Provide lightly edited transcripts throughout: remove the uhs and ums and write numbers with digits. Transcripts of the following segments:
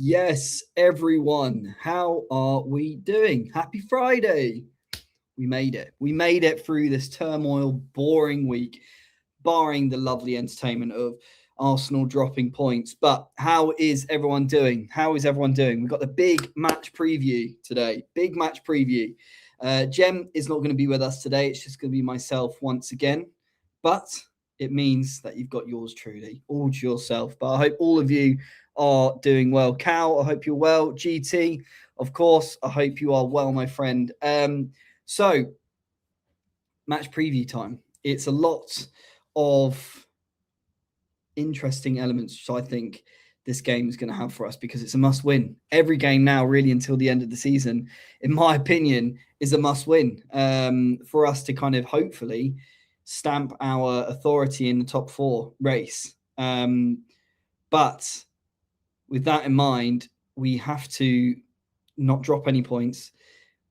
Yes, everyone. How are we doing? Happy Friday. We made it. We made it through this turmoil, boring week, barring the lovely entertainment of Arsenal dropping points. But how is everyone doing? How is everyone doing? We've got the big match preview today. Big match preview. Jem is not going to be with us today. It's just going to be myself once again. But it means that you've got yours truly, all to yourself. But I hope all of you are doing well. Cal, I hope you're well. GT, of course, I hope you are well, my friend. So, match preview time. It's a lot of interesting elements, which I think this game is going to have for us because it's a must win. Every game now, really, until the end of the season, in my opinion, is a must win for us to kind of hopefully stamp our authority in the top four race. But with that in mind, we have to not drop any points.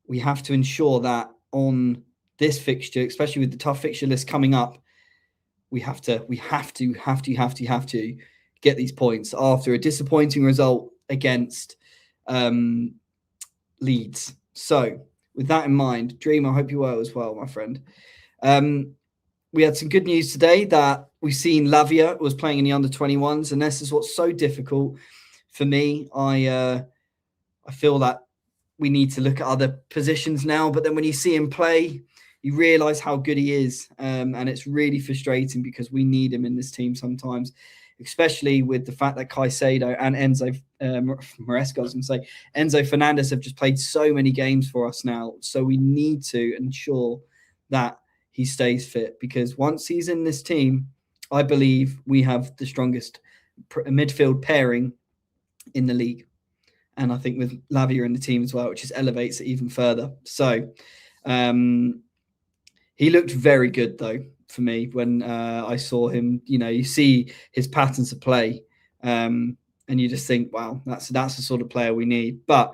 We have to ensure that on this fixture, especially with the tough fixture list coming up, we have to get these points after a disappointing result against Leeds. So, with that in mind, Dream, I hope you well as well, my friend. We had some good news today that we've seen Lavia was playing in the under-21s, and this is what's so difficult for me. I feel that we need to look at other positions now, but then when you see him play, you realise how good he is, and it's really frustrating because we need him in this team sometimes, especially with the fact that Caicedo and Enzo Maresca, I was going to say, Enzo Fernandez have just played so many games for us now. So we need to ensure that he stays fit because once he's in this team, I believe we have the strongest midfield pairing in the league. And I think with Lavia in the team as well, which just elevates it even further. So he looked very good, though, for me when I saw him. You know, you see his patterns of play and you just think, wow, that's the sort of player we need. But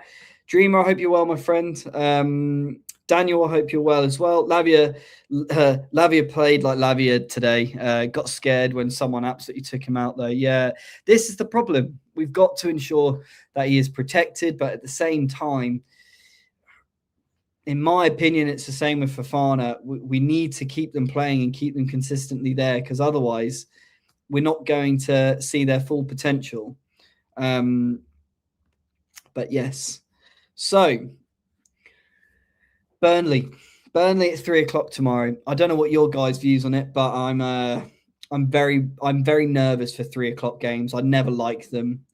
Dreamer, I hope you're well, my friend. Daniel, I hope you're well as well. Lavia played like Lavia today. Got scared when someone absolutely took him out, though. Yeah, this is the problem. We've got to ensure that he is protected, but at the same time, in my opinion, it's the same with Fofana. We need to keep them playing and keep them consistently there because otherwise we're not going to see their full potential. But yes. So, Burnley at 3:00 tomorrow. I don't know what your guys' views on it, but I'm very nervous for 3:00 games. I never like them,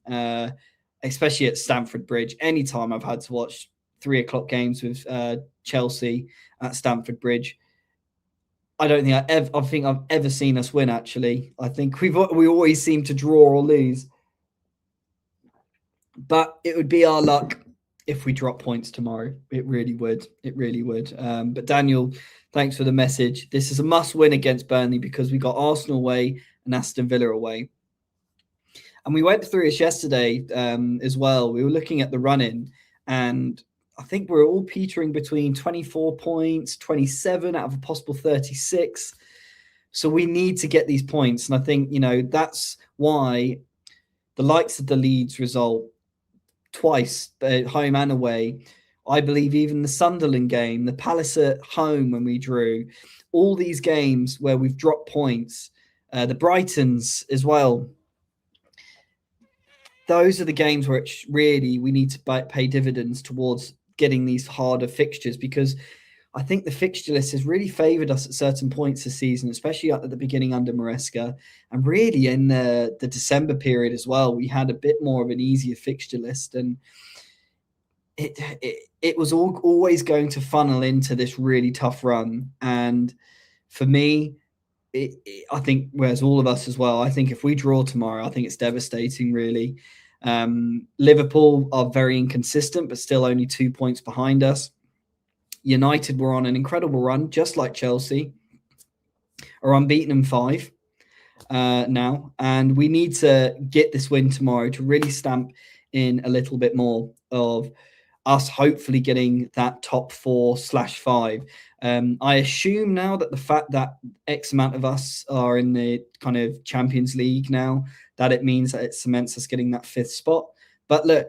especially at Stamford Bridge. Anytime I've had to watch 3:00 games with Chelsea at Stamford Bridge, I don't think I've ever seen us win. Actually, I think we always seem to draw or lose. But it would be our luck if we drop points tomorrow. It really would. But Daniel, thanks for the message. This is a must-win against Burnley because we got Arsenal away and Aston Villa away. And we went through this yesterday as well. We were looking at the run-in, and I think we're all petering between 24 points, 27 out of a possible 36. So we need to get these points. And I think, that's why the likes of the Leeds result twice, home and away. I believe even the Sunderland game, the Palace at home when we drew, all these games where we've dropped points, the Brightons as well. Those are the games where it's really we need to pay dividends towards getting these harder fixtures because I think the fixture list has really favoured us at certain points this season, especially at the beginning under Maresca. And really in the December period as well, we had a bit more of an easier fixture list. And it was always going to funnel into this really tough run. And for me, I think, whereas all of us as well, I think if we draw tomorrow, I think it's devastating, really. Liverpool are very inconsistent, but still only 2 points behind us. United were on an incredible run, just like Chelsea, are unbeaten in 5 now. And we need to get this win tomorrow to really stamp in a little bit more of us hopefully getting that top 4/5. I assume now that the fact that X amount of us are in the kind of Champions League now, that it means that it cements us getting that 5th spot. But look,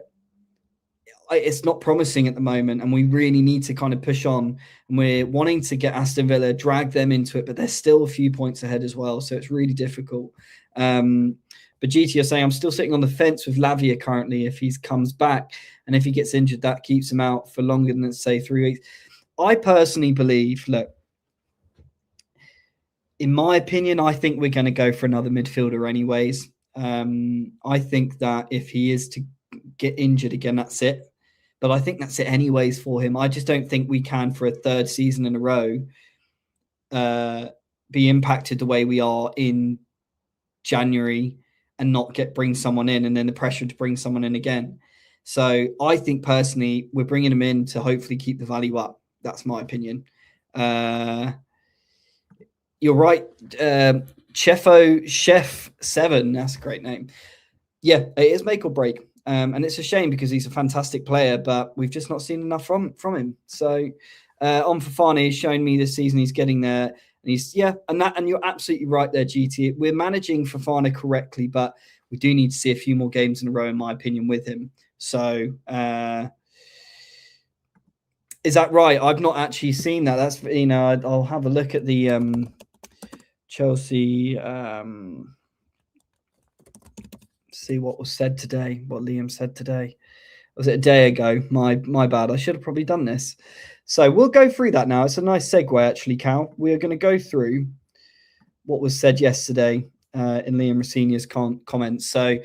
it's not promising at the moment, and we really need to kind of push on. And we're wanting to get Aston Villa, drag them into it, but they're still a few points ahead as well, so it's really difficult. But GTSA, I'm still sitting on the fence with Lavia currently. If he comes back and if he gets injured, that keeps him out for longer than, say, 3 weeks. I personally believe, look, in my opinion, I think we're going to go for another midfielder anyways. I think that if he is to get injured again, that's it. But I think that's it anyways for him. I just don't think we can, for a third season in a row, be impacted the way we are in January and not bring someone in, and then the pressure to bring someone in again. So I think personally, we're bringing him in to hopefully keep the value up. That's my opinion. You're right. Chef 7. That's a great name. Yeah, it is make or break. And it's a shame because he's a fantastic player, but we've just not seen enough from him. So on Fofana, he's shown me this season he's getting there. And and you're absolutely right there, GT. We're managing Fofana correctly, but we do need to see a few more games in a row, in my opinion, with him. So is that right? I've not actually seen that. That's, I'll have a look at the Chelsea. See what was said today, what Liam said today. Was it a day ago? My bad. I should have probably done this. So we'll go through that now. It's a nice segue, actually, Cal. We are going to go through what was said yesterday in Liam Rossinia's comments. So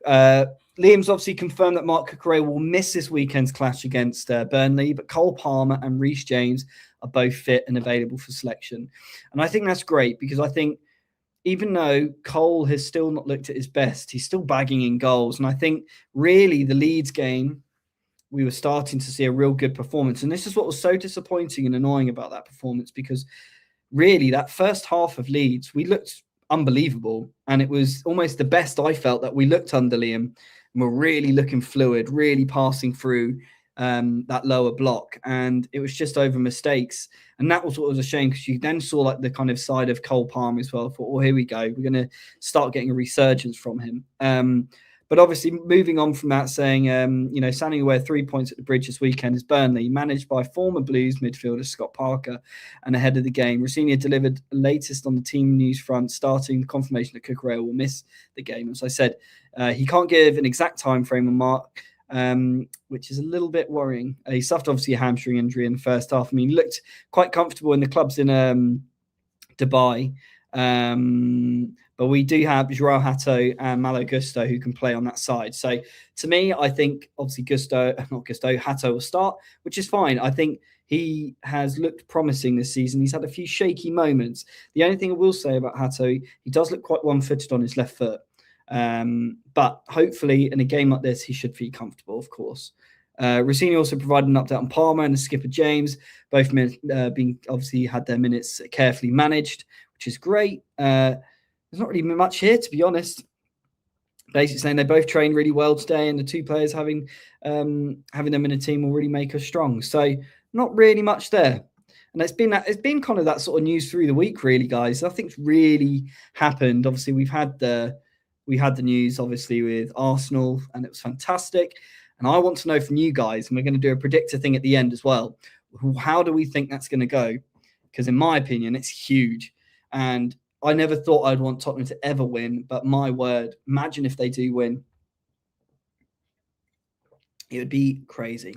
Liam's obviously confirmed that Mark Cucurella will miss this weekend's clash against Burnley, but Cole Palmer and Reece James are both fit and available for selection. And I think that's great because I think even though Cole has still not looked at his best, he's still bagging in goals. And I think really the Leeds game, we were starting to see a real good performance. And this is what was so disappointing and annoying about that performance, because really that first half of Leeds, we looked unbelievable. And it was almost the best I felt that we looked under Liam. And we're really looking fluid, really passing through that lower block. And it was just over mistakes. And that was what was a shame, because you then saw like the kind of side of Cole Palmer as well. I thought, oh, here we go. We're going to start getting a resurgence from him. But obviously, moving on from that, saying, standing away 3 points at the bridge this weekend is Burnley, managed by former Blues midfielder Scott Parker. And ahead of the game, Rossinia delivered latest on the team news front, starting the confirmation that Cucurella will miss the game. As I said, he can't give an exact time frame on Mark, which is a little bit worrying. He suffered, obviously, a hamstring injury in the first half. I mean, he looked quite comfortable in the clubs in Dubai. But we do have Joao Hato and Malo Gusto who can play on that side. So to me, I think obviously Hato will start, which is fine. I think he has looked promising this season. He's had a few shaky moments. The only thing I will say about Hato, he does look quite one-footed on his left foot. But hopefully in a game like this, he should feel comfortable, of course. Rossini also provided an update on Palmer and the skipper James, both being obviously had their minutes carefully managed, which is great. There's not really much here, to be honest. Basically saying they both trained really well today, and the two players having them in a team will really make us strong. So not really much there. And it's been kind of that sort of news through the week, really, guys. Nothing's really happened. Obviously, we had the news, obviously, with Arsenal, and it was fantastic. And I want to know from you guys, and we're going to do a predictor thing at the end as well. How do we think that's going to go? Because in my opinion, it's huge. And I never thought I'd want Tottenham to ever win, but my word, imagine if they do win. It would be crazy.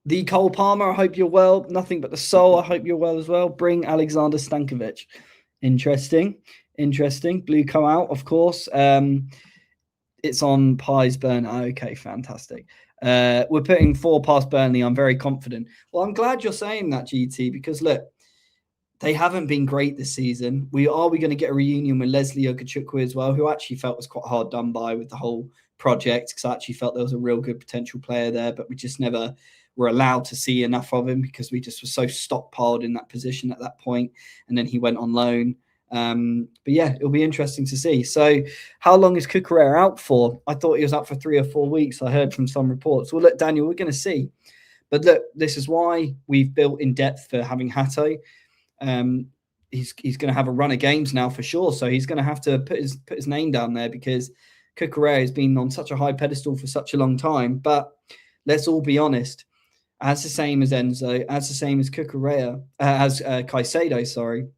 The Cole Palmer, I hope you're well. Nothing but the soul, I hope you're well as well. Bring Alexander Stankovic. Interesting. Blue come out, of course. It's on Pies Burn. Okay, fantastic. We're putting 4 past Burnley. I'm very confident. Well, I'm glad you're saying that, GT, because look, they haven't been great this season. Are we going to get a reunion with Leslie Okachukwu as well, who I actually felt was quite hard done by with the whole project, because I actually felt there was a real good potential player there, but we just never were allowed to see enough of him because we just were so stockpiled in that position at that point. And then he went on loan. But yeah, it'll be interesting to see. So how long is Cucurella out for? I thought he was out for 3 or 4 weeks. I heard from some reports. Well, look, Daniel, we're going to see. But look, this is why we've built in depth for having Hato. He's going to have a run of games now for sure. So he's going to have to put his name down there, because Cucurella has been on such a high pedestal for such a long time. But let's all be honest, as the same as Enzo, as the same as Cucurella, as Caicedo, sorry,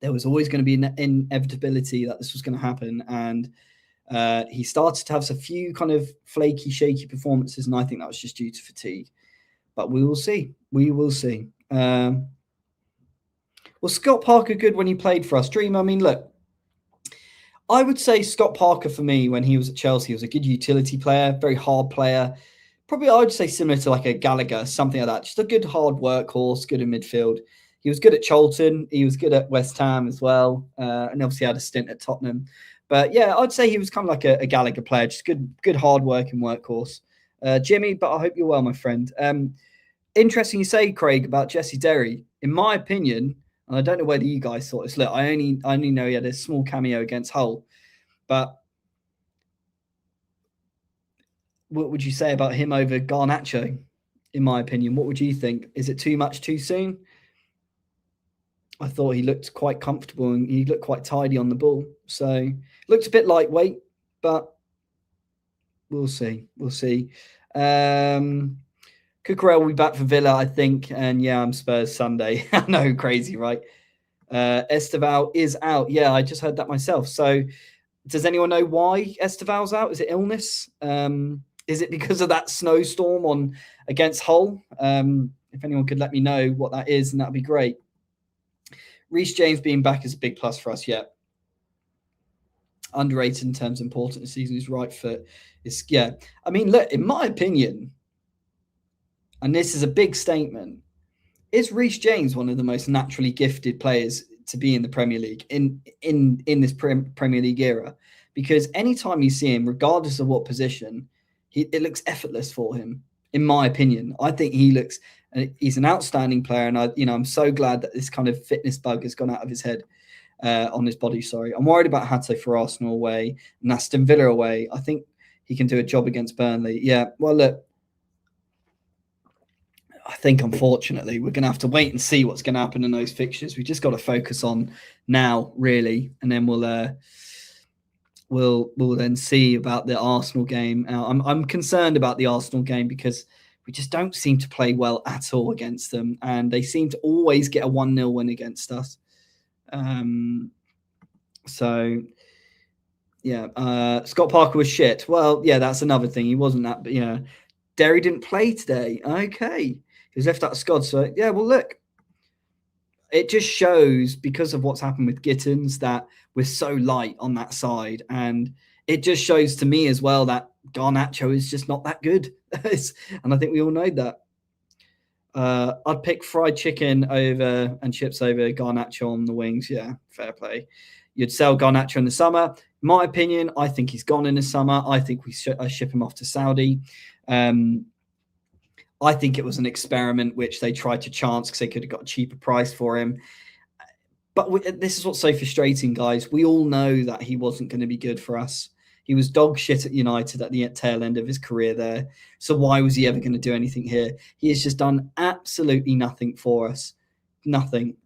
there was always going to be an inevitability that this was going to happen. And he started to have a few kind of flaky, shaky performances, and I think that was just due to fatigue. But we will see. We will see. Was Scott Parker good when he played for us? Dream, I mean, look, I would say Scott Parker for me when he was at Chelsea was a good utility player, very hard player. Probably I would say similar to like a Gallagher, something like that. Just a good hard workhorse, good in midfield. He was good at Charlton. He was good at West Ham as well. And obviously had a stint at Tottenham. But yeah, I'd say he was kind of like a Gallagher player, just good hard working workhorse. Jimmy, but I hope you're well, my friend. Interesting you say, Craig, about Jesse Derry. In my opinion, and I don't know whether you guys thought this. Look, I only know he had a small cameo against Hull, but what would you say about him over Garnacho? In my opinion, what would you think? Is it too much too soon? I thought he looked quite comfortable and he looked quite tidy on the ball. So looked a bit lightweight, but we'll see. We'll see. Cucurella will be back for Villa, I think. And yeah, I'm Spurs Sunday. I know, crazy, right? Esteval is out. Yeah, I just heard that myself. So does anyone know why Esteval's out? Is it illness? Is it because of that snowstorm against Hull? If anyone could let me know what that is, and that'd be great. Reece James being back is a big plus for us, yeah. Underrated in terms of importance this season. His right foot is, yeah. I mean, look, in my opinion, and this is a big statement, is Reece James one of the most naturally gifted players to be in the Premier League in this Premier League era? Because anytime you see him, regardless of what position, it looks effortless for him. In my opinion, I think he's an outstanding player, and I'm so glad that this kind of fitness bug has gone out of his head, on his body. Sorry, I'm worried about Hato for Arsenal away and Aston Villa away. I think he can do a job against Burnley. Yeah, well, look, I think unfortunately we're going to have to wait and see what's going to happen in those fixtures. We just got to focus on now, really, and then we'll then see about the Arsenal game. I'm concerned about the Arsenal game because we just don't seem to play well at all against them, and they seem to always get a 1-0 win against us. So yeah, Scott Parker was shit. Well, yeah, that's another thing. He wasn't that, but yeah, Derry didn't play today. Okay, he was left out of squad. So yeah, well, look, it just shows because of what's happened with Gittins that we're so light on that side, and it just shows to me as well that Garnacho is just not that good. And I think we all know that. I'd pick fried chicken over and chips over Garnacho on the wings. Yeah, fair play. You'd sell Garnacho in the summer. In my opinion, I think he's gone in the summer. I think we ship him off to Saudi. I think it was an experiment which they tried to chance because they could have got a cheaper price for him. But this is what's so frustrating, guys. We all know that he wasn't going to be good for us. He was dog shit at United at the tail end of his career there. So why was he ever going to do anything here? He has just done absolutely nothing for us. Nothing.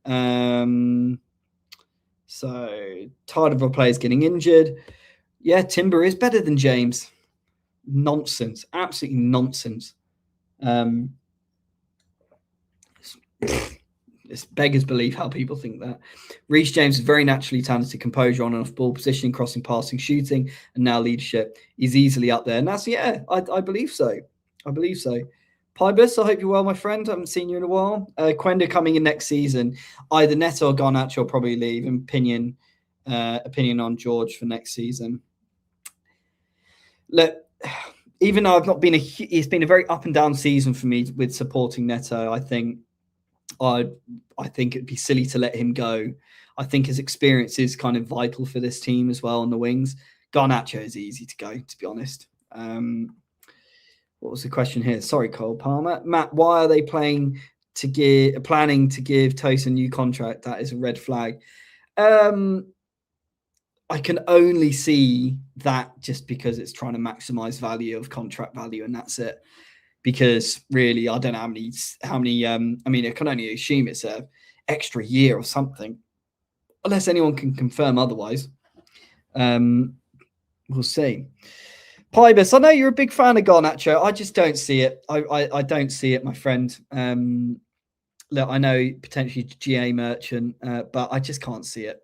So tired of our players getting injured. Yeah, Timber is better than James. Nonsense. Absolutely nonsense. It's beggars belief how people think that. Reece James is very naturally talented, composure on and off ball, positioning, crossing, passing, shooting, and now leadership. He's easily up there. And that's, yeah, I believe so. I believe so. Pybus, I hope you're well, my friend. I haven't seen you in a while. Quenda coming in next season. Either Neto or Garnacho will probably leave. Opinion on George for next season. Look, even though it's been a very up and down season for me with supporting Neto, I think it'd be silly to let him go. I think his experience is kind of vital for this team as well on the wings. Garnacho is easy to go, to be honest. What was the question here? Sorry, Cole Palmer. Matt, why are they planning to give Toast a new contract? That is a red flag. I can only see that just because it's trying to maximize value of contract value, and that's it. Because really, I don't know how many. I mean, I can only assume it's a extra year or something, unless anyone can confirm otherwise. We'll see. Pybus, I know you're a big fan of Garnacho. I just don't see it. I don't see it, my friend. Look, I know potentially GA merchant, but I just can't see it.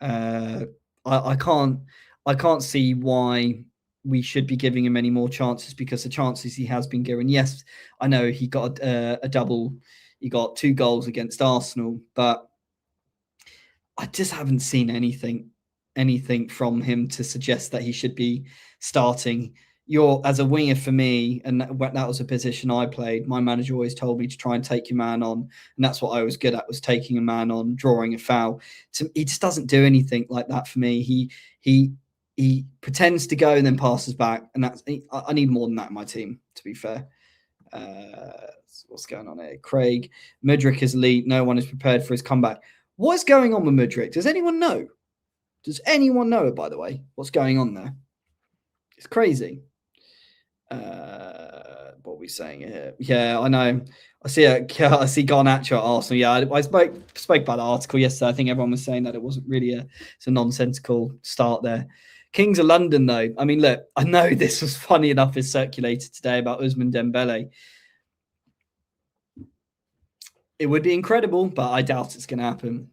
I can't see why we should be giving him any more chances, because the chances he has been given. Yes, I know he got a double. He got 2 goals against Arsenal, but I just haven't seen anything from him to suggest that he should be starting. You're, as a winger for me, and that was a position I played. My manager always told me to try and take your man on, and that's what I was good at, was taking a man on, drawing a foul. He just doesn't do anything like that for me. He pretends to go and then passes back, and I need more than that in my team, to be fair. What's going on here? Craig, Mudryk is elite. No one is prepared for his comeback. What is going on with Mudryk? Does anyone know? Does anyone know, by the way, what's going on there? It's crazy. What are we saying here? Yeah, I know. I see Garnacho at Arsenal. Yeah, I spoke about the article yesterday. I think everyone was saying that it wasn't really it's a nonsensical start there. Kings of London, though. I mean, look, I know this was funny enough is circulated today about Ousmane Dembele. It would be incredible, but I doubt it's going to happen.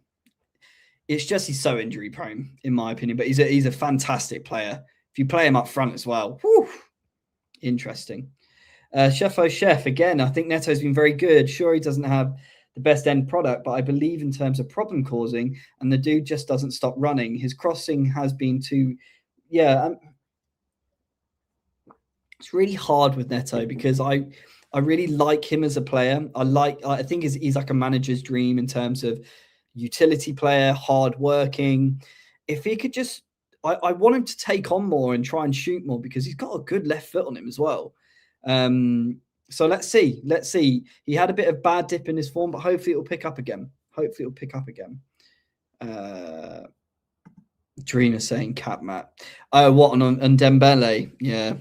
It's just he's so injury prone, in my opinion. But he's a fantastic player. If you play him up front as well, whew, interesting. Chef, again, I think Neto's been very good. Sure, he doesn't have the best end product, but I believe in terms of problem causing, and the dude just doesn't stop running. His crossing has been too, it's really hard with Neto, because I really like him as a player. I think he's like a manager's dream in terms of utility player, hard working. If he could just, I want him to take on more and try and shoot more, because he's got a good left foot on him as well. So let's see. He had a bit of bad dip in his form, but hopefully it'll pick up again. Dreamer saying Cat Matt. Oh, what on Dembele? Yeah.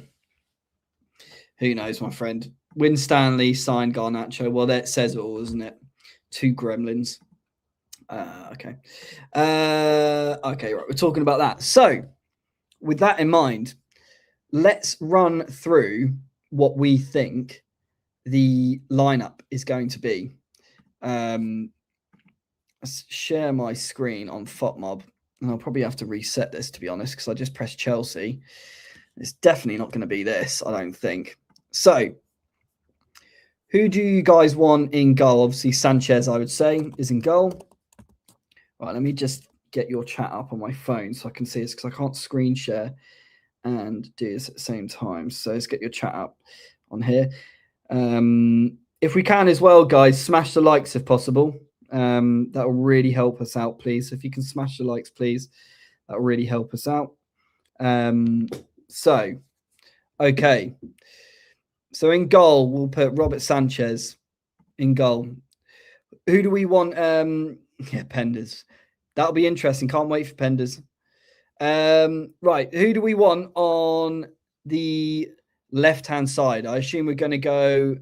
Who knows, my friend? Win Stanley signed Garnacho. Well, that says it all, isn't it? 2 gremlins. Okay. Okay, right. We're talking about that. So, with that in mind, let's run through what we think the lineup is going to be. Let's share my screen on FOTMob, and I'll probably have to reset this, to be honest, because I just pressed Chelsea. It's definitely not going to be this, I don't think. So, who do you guys want in goal? Obviously, Sanchez, I would say, is in goal. Right, let me just get your chat up on my phone so I can see this, because I can't screen share and do this at the same time. So let's get your chat up on here. If we can as well, guys, smash the likes if possible. That will really help us out, please. If you can smash the likes, please, that will really help us out. Okay. So in goal, we'll put Robert Sanchez in goal. Who do we want? Penders. That'll be interesting. Can't wait for Penders. Right. Who do we want on the left-hand side? I assume we're going to go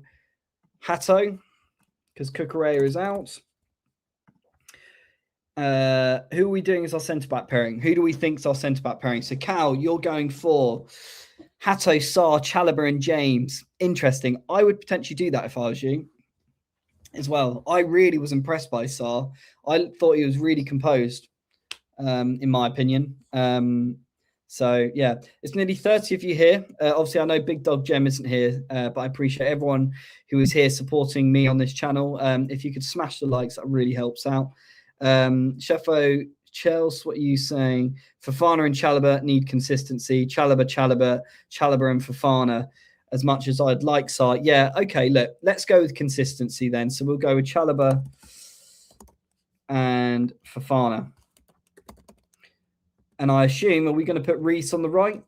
Hato, because Cucurella is out. Who are we doing as our centre-back pairing? Who do we think is our centre-back pairing? So, Cal, you're going for Hato, Sarr, Chalobah, and James. Interesting. I would potentially do that if I was you as well. I really was impressed by Sarr. I thought he was really composed, in my opinion. So, yeah, it's nearly 30 of you here. Obviously, I know Big Dog Gem isn't here, but I appreciate everyone who is here supporting me on this channel. If you could smash the likes, that really helps out. Sheffo, Chels, what are you saying? Fofana and Chalobah need consistency. Chalobah, and Fofana. As much as I'd like Sarr. Yeah, okay, look, let's go with consistency then. So we'll go with Chalobah and Fofana. And I assume, are we going to put Reece on the right?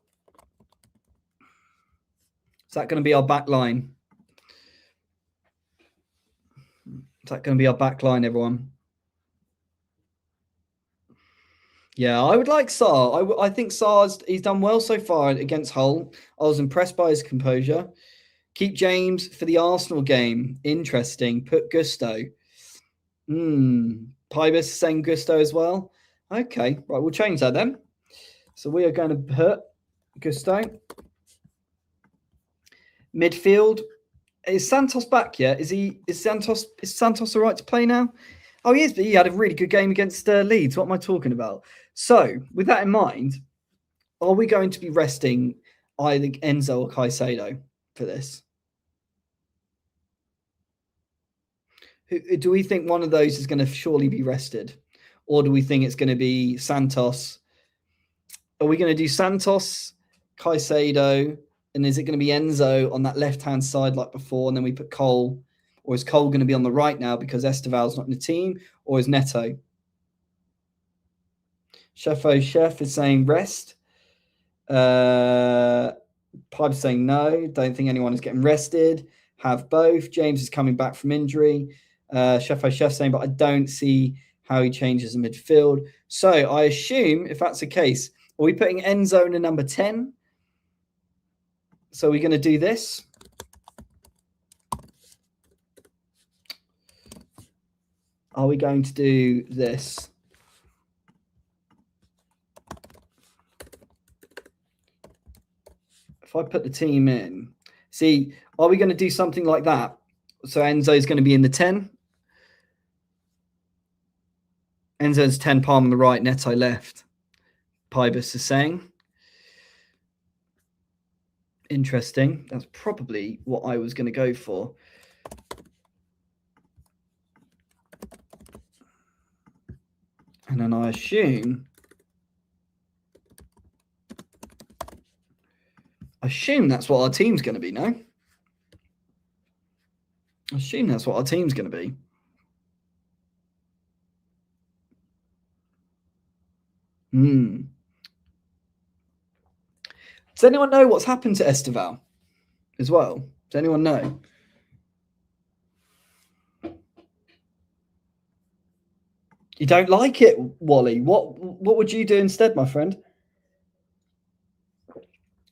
Is that going to be our back line? Is that going to be our back line, everyone? Yeah, I would like Sarr. I think he's done well so far against Hull. I was impressed by his composure. Keep James for the Arsenal game. Interesting. Put Gusto. Pybus saying Gusto as well. Okay, right, we'll change that then. So we are going to put Gusto. Midfield. Is Santos back yet? Is Santos all right to play now? Oh, he is, but he had a really good game against Leeds. What am I talking about? So, with that in mind, are we going to be resting either Enzo or Caicedo for this? Do we think one of those is going to surely be rested? Or do we think it's going to be Santos? Are we going to do Santos, Caicedo, and is it going to be Enzo on that left-hand side like before, and then we put Cole? Or is Cole going to be on the right now because Esteval's not in the team? Or is Neto? Chef is saying rest. Pipe's saying no. Don't think anyone is getting rested. Have both. James is coming back from injury. Chef saying, but I don't see how he changes the midfield. So I assume if that's the case, are we putting Enzo in a number 10? So we're going to do this. Are we going to do this? If I put the team in, see, are we going to do something like that? So Enzo is going to be in the 10. Enzo's 10, Palm on the right, Neto left. Pybus is saying. Interesting. That's probably what I was going to go for. And then I assume that's what our team's going to be, no? I assume that's what our team's going to be. Does anyone know what's happened to Esteval as well? Does anyone know? You don't like it, Wally. What would you do instead, my friend?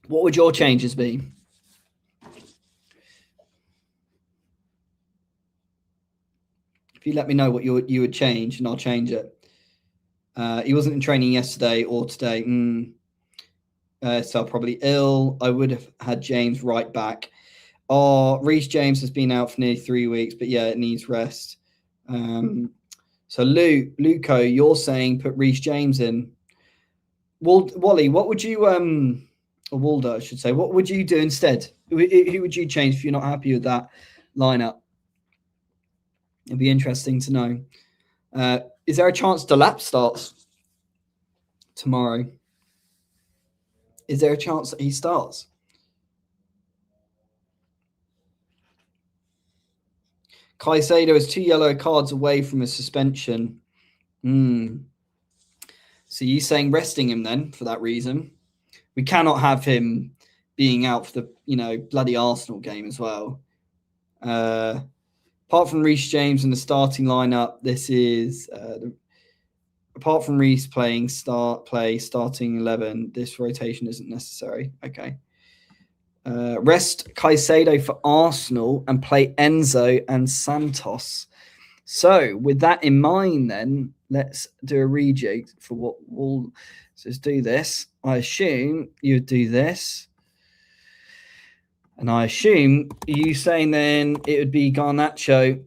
What would your changes be? If you let me know what you would change, and I'll change it. He wasn't in training yesterday or today. So probably ill. I would have had James right back. Reece James has been out for nearly 3 weeks, but yeah, it needs rest. So Luco, you're saying put Reece James in. Wally, what would you or Waldo, I should say, what would you do instead? Who would you change if you're not happy with that lineup? It'd be interesting to know. Is there a chance Delap starts tomorrow? Is there a chance that he starts? Caicedo is 2 yellow cards away from a suspension. So you saying resting him then for that reason? We cannot have him being out for the bloody Arsenal game as well. Apart from Reece James in the starting lineup, this is apart from Reece playing starting 11. This rotation isn't necessary. Okay. Rest Caicedo for Arsenal and play Enzo and Santos. So with that in mind, then let's do a rejig for what we'll just do this. I assume you would do this. And I assume you saying then it would be Garnacho.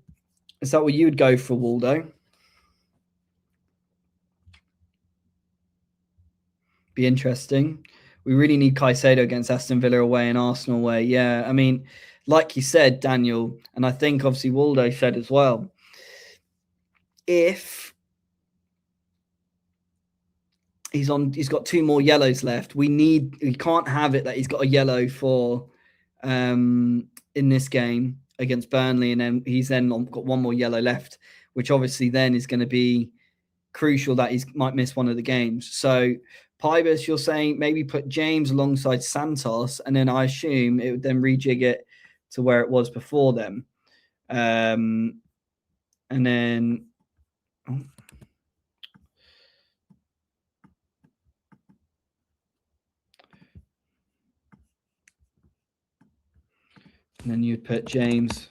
Is that what you would go for, Waldo? Be interesting. We really need Caicedo against Aston Villa away and Arsenal away. Yeah, I mean, like you said, Daniel, and I think obviously Waldo said as well, if he's got 2 more yellows left, we can't have it that he's got a yellow for in this game against Burnley, and then he's then got 1 more yellow left, which obviously then is going to be crucial that he might miss one of the games. So Pybus, you're saying maybe put James alongside Santos, and then I assume it would then rejig it to where it was before them. And then you'd put James.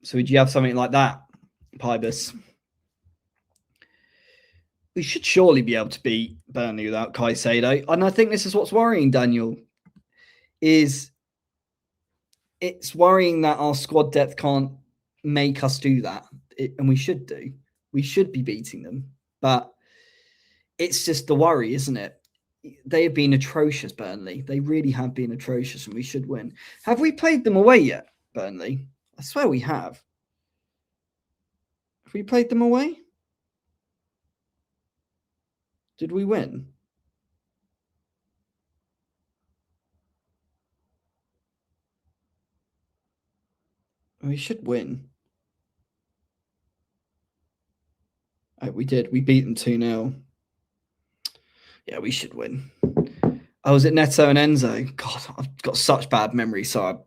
So would you have something like that, Pybus? We should surely be able to beat Burnley without Caicedo. And I think this is what's worrying, Daniel, is it's worrying that our squad depth can't make us do that. And we should do. We should be beating them. But it's just the worry, isn't it? They have been atrocious, Burnley. They really have been atrocious, and we should win. Have we played them away yet, Burnley? I swear we have. Have we played them away? Did we win? We should win. Oh, we did. We beat them 2-0. Yeah, we should win. Oh, was it Neto and Enzo? God, I've got such bad memory. So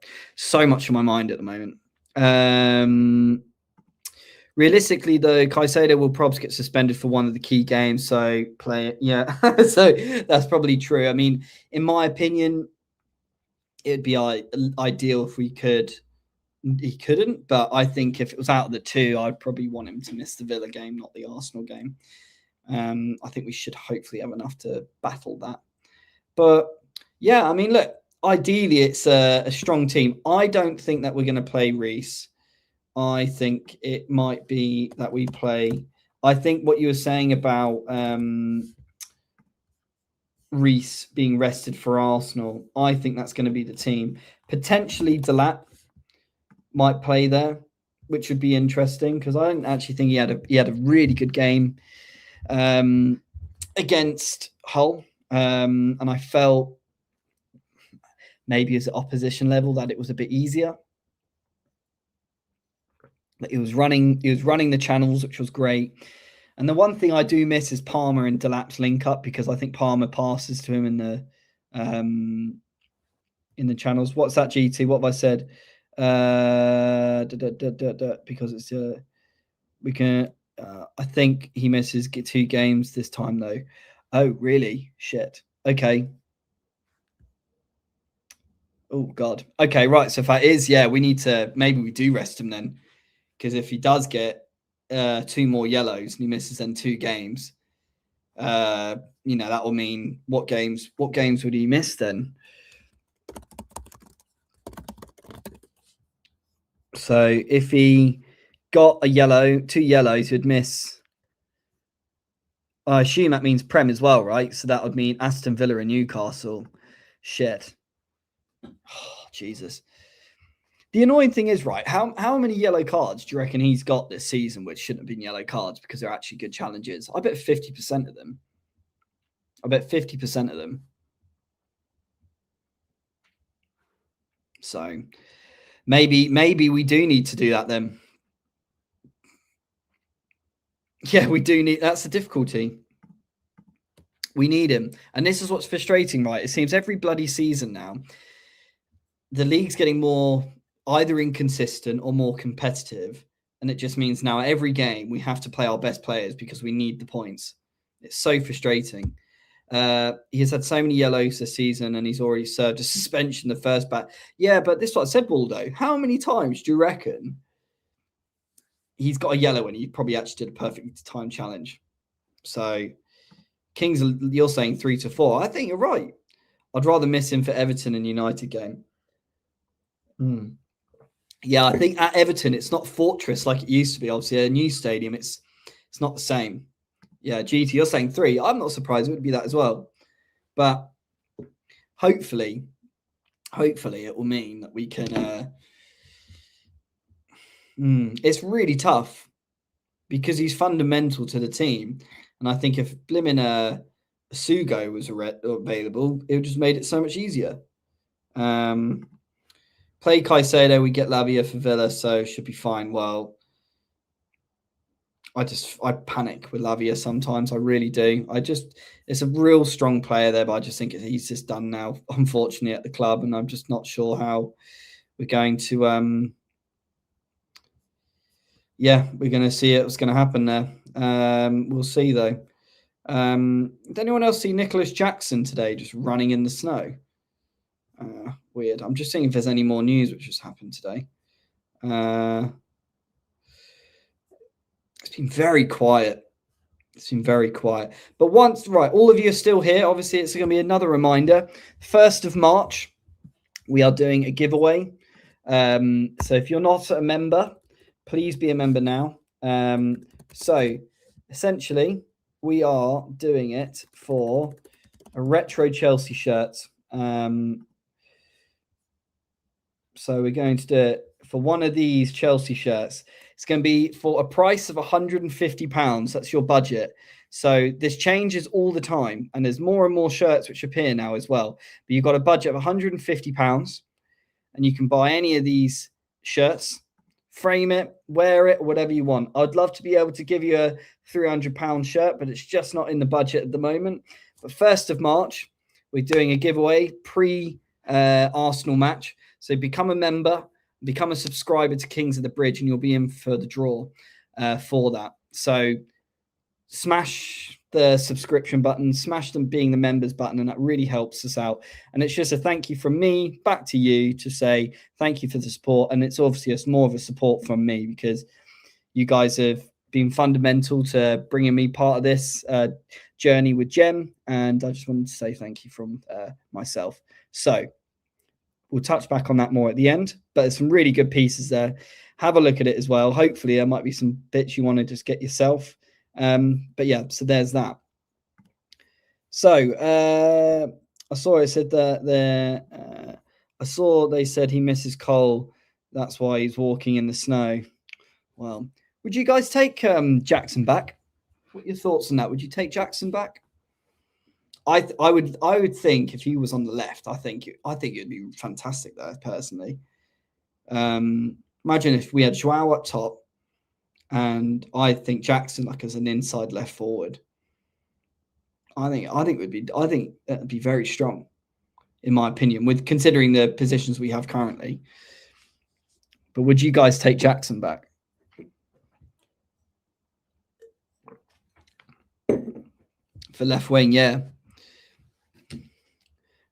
much on my mind at the moment. Realistically, though, Caicedo will probably get suspended for one of the key games. So play it. Yeah. So that's probably true. I mean, in my opinion, it'd be ideal if we could. He couldn't, but I think if it was out of the two, I'd probably want him to miss the Villa game, not the Arsenal game. I think we should hopefully have enough to battle that. But yeah, I mean, look, ideally it's a strong team. I don't think that we're going to play Reece. I think it might be that we play. I think what you were saying about Reece being rested for Arsenal, I think that's going to be the team. Potentially Delap might play there, which would be interesting because I don't actually think he had a really good game against Hull, and I felt maybe as an opposition level that it was a bit easier. But he was running the channels, which was great. And the one thing I do miss is Palmer and Delap's link up because I think Palmer passes to him in the channels. What's that, GT? What have I said? Because it's we can. I think he misses 2 games this time though. Oh, really? Shit. Okay. Oh God. Okay, right. So if that is, yeah, we need to maybe we do rest him then, because if he does get 2 more yellows and he misses then 2 games, that will mean what games would he miss then? So if he got a yellow, 2 yellows, he'd miss. I assume that means Prem as well, right? So that would mean Aston Villa and Newcastle. Shit. Oh, Jesus. The annoying thing is, right, how many yellow cards do you reckon he's got this season which shouldn't have been yellow cards because they're actually good challenges? I bet 50% of them. So maybe we do need to do that then. Yeah, we do need. That's the difficulty. We need him. And this is what's frustrating, right? It seems every bloody season now, the league's getting more either inconsistent or more competitive. And it just means now every game we have to play our best players because we need the points. It's so frustrating. He has had so many yellows this season and he's already served a suspension the first bat. Yeah, but this is what I said, Waldo. How many times do you reckon he's got a yellow and he probably actually did a perfect time challenge? So Kings, you're saying 3 to 4. I think you're right. I'd rather miss him for Everton and United game. Yeah, I think at Everton it's not Fortress like it used to be. Obviously, a new stadium, it's not the same. Yeah, GT, you're saying 3. I'm not surprised it would be that as well. But hopefully it will mean that we can. It's really tough because he's fundamental to the team, and I think if Blimmin Sugo was available, it would just made it so much easier. Play Caicedo, we get Lavia for Villa, so should be fine. Well, I panic with Lavia sometimes. I really do. It's a real strong player there, but I just think he's just done now, unfortunately, at the club, and I'm just not sure how we're going to. We're going to see what's going to happen there. We'll see though. Did anyone else see Nicholas Jackson today just running in the snow? Weird. I'm just seeing if there's any more news which has happened today. It's been very quiet. It's been very quiet. But once, right, all of you are still here. Obviously, it's going to be another reminder. 1st of March, we are doing a giveaway. So if you're not a member, please be a member now. So essentially, we are doing it for a retro Chelsea shirt. So we're going to do it for one of these Chelsea shirts. It's going to be for a price of £150. That's your budget. So this changes all the time, and there's more and more shirts which appear now as well. But you've got a budget of £150, and you can buy any of these shirts, frame it, wear it, whatever you want. I'd love to be able to give you a £300 shirt, but it's just not in the budget at the moment. But 1st of March, we're doing a giveaway pre-Arsenal match. So become a member, become a subscriber to Kings of the Bridge, and you'll be in for the draw for that. So smash the subscription button, smash them being the members button, and that really helps us out. And it's just a thank you from me back to you to say thank you for the support. And it's obviously it's more of a support from me because you guys have been fundamental to bringing me part of this journey with Gem. And I just wanted to say thank you from myself. So we'll touch back on that more at the end, but there's some really good pieces there. Have a look at it as well. Hopefully there might be some bits you want to just get yourself. But yeah, so there's that. So I saw it said that there. I saw they said he misses Cole. That's why he's walking in the snow. Well, would you guys take Jackson back? What are your thoughts on that? Would you take Jackson back? I would think if he was on the left, I think it'd be fantastic there personally. Imagine if we had Joao up top, and I think Jackson like as an inside left forward. I think that'd be very strong, in my opinion, with considering the positions we have currently. But would you guys take Jackson back? For left wing, yeah.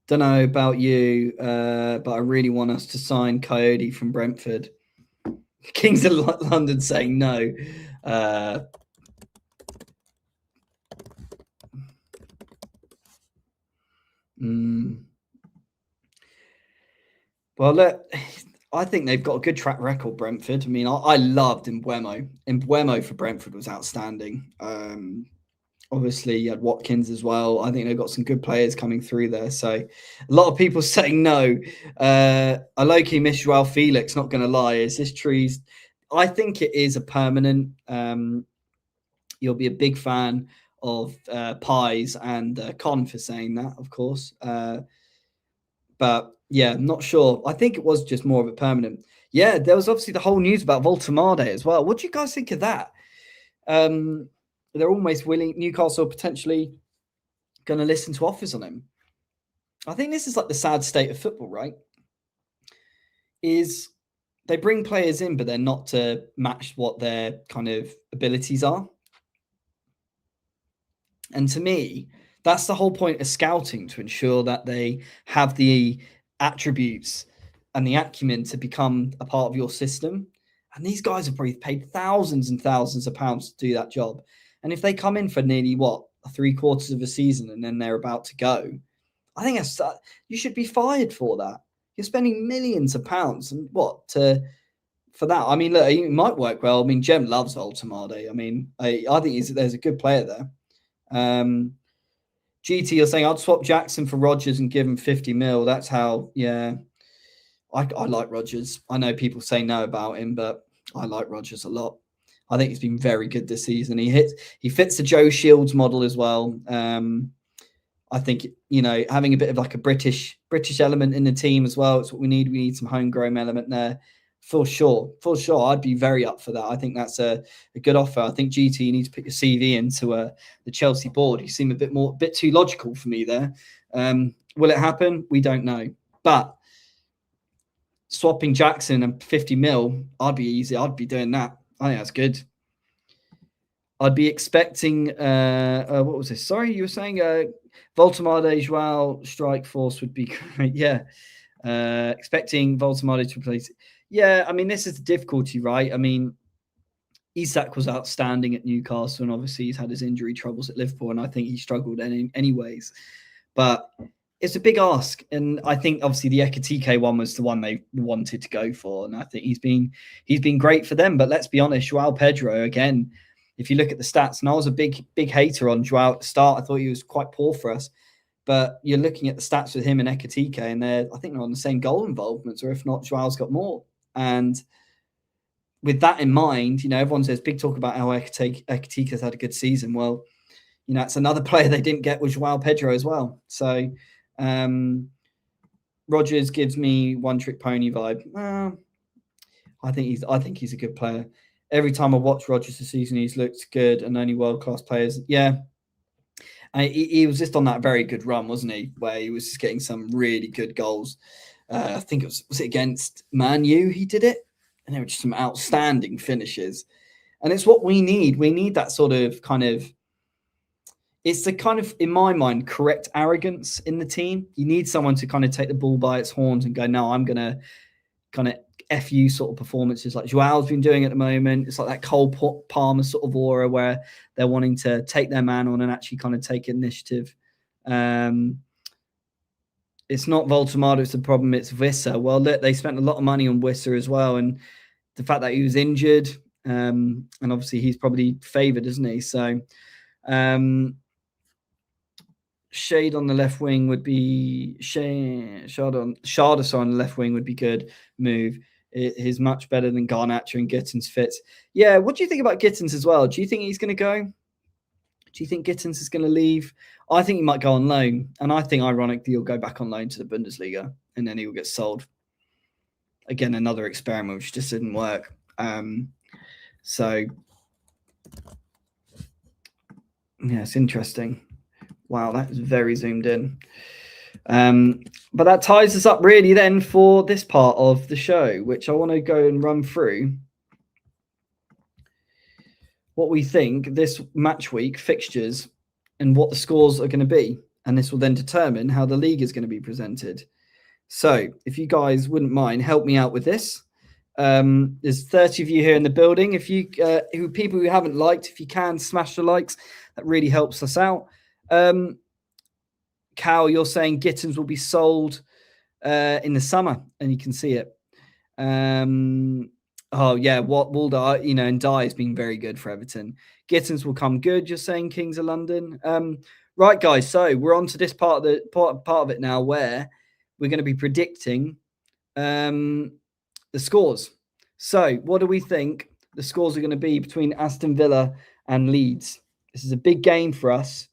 Don't know about you, but I really want us to sign Coyote from Brentford. Kings of London saying no. Well, look, I think they've got a good track record, Brentford. I mean, I loved Mbeumo. Mbeumo for Brentford was outstanding. Obviously, you had Watkins as well. I think they've got some good players coming through there. So a lot of people saying no. I low-key miss Joao Felix, not going to lie. Is this true? I think it is a permanent. You'll be a big fan of Pies and Con for saying that, of course. But yeah, not sure. I think it was just more of a permanent. Yeah, there was obviously the whole news about Voltemade as well. What do you guys think of that? They're almost willing. Newcastle potentially going to listen to offers on him. I think this is like the sad state of football, right? Is they bring players in, but they're not to match what their kind of abilities are. And to me, that's the whole point of scouting, to ensure that they have the attributes and the acumen to become a part of your system. And these guys are probably paid thousands and thousands of pounds to do that job. And if they come in for nearly 3/4 of a season and then they're about to go, I think you should be fired for that. You're spending millions of pounds and for that. I mean, look, it might work well. I mean, Jem loves Voltemade. I mean, I think there's a good player there. GT, you're saying I'd swap Jackson for Rodgers and give him 50 mil. That's how, yeah. I like Rodgers. I know people say no about him, but I like Rodgers a lot. I think he's been very good this season. He fits the Joe Shields model as well. I think, having a bit of like a British element in the team as well. It's what we need. We need some homegrown element there. For sure. I'd be very up for that. I think that's a good offer. I think GT, you need to put your CV into the Chelsea board. You seem a bit too logical for me there. Will it happen? We don't know. But swapping Jackson and 50 mil, I'd be easy. I'd be doing that. I think that's good. I'd be expecting, what was this? Sorry, you were saying Voltemade, Joao, Strike Force would be great. Yeah. Expecting Voltemade to replace. Yeah, I mean, this is the difficulty, right? I mean, Isak was outstanding at Newcastle, and obviously he's had his injury troubles at Liverpool, and I think he struggled anyways. But it's a big ask, and I think obviously the Ekitike one was the one they wanted to go for, and I think he's been great for them. But let's be honest, Joao Pedro again. If you look at the stats, and I was a big hater on Joao at the start, I thought he was quite poor for us. But you're looking at the stats with him and Ekitike, and I think they're on the same goal involvements, or if not, Joao's got more. And with that in mind, everyone says big talk about how Ekitike has had a good season. Well, it's another player they didn't get with Joao Pedro as well. So Rodgers gives me one trick pony vibe. I think he's a good player. Every time I watch Rodgers this season, he's looked good, and only world-class players. Yeah. He was just on that very good run, wasn't he? Where he was just getting some really good goals. I think was it against Man U he did it? And they were just some outstanding finishes. And it's what we need. We need that sort of it's the kind of, in my mind, correct arrogance in the team. You need someone to kind of take the ball by its horns and go, no, I'm going to kind of FU sort of performances like Joao's been doing at the moment. It's like that Cole Palmer sort of aura where they're wanting to take their man on and actually kind of take initiative. It's not Voltemado, it's the problem, it's Visser. Well, look, they spent a lot of money on Visser as well, and the fact that he was injured, and obviously he's probably favoured, isn't he? So Shade on the left wing would be Shardasar on the left wing would be good move. He's much better than Garnacho and Gittins fits. Yeah, what do you think about Gittins as well? Do you think he's going to go? Do you think Gittins is going to leave? I think he might go on loan, and I think ironically he'll go back on loan to the Bundesliga, and then he will get sold. Again, another experiment which just didn't work. So yeah, it's interesting. Wow, that is very zoomed in. But that ties us up really then for this part of the show, which I want to go and run through what we think this match week fixtures and what the scores are going to be. And this will then determine how the league is going to be presented. So if you guys wouldn't mind, help me out with this. There's 30 of you here in the building. If you people who haven't liked, if you can smash the likes, that really helps us out. Cal, you're saying Gittins will be sold in the summer, and you can see it. Oh yeah, what Walder, and Dye has been very good for Everton. Gittins will come good. You're saying Kings of London, right, guys? So we're on to this part of it now, where we're going to be predicting the scores. So, what do we think the scores are going to be between Aston Villa and Leeds? This is a big game for us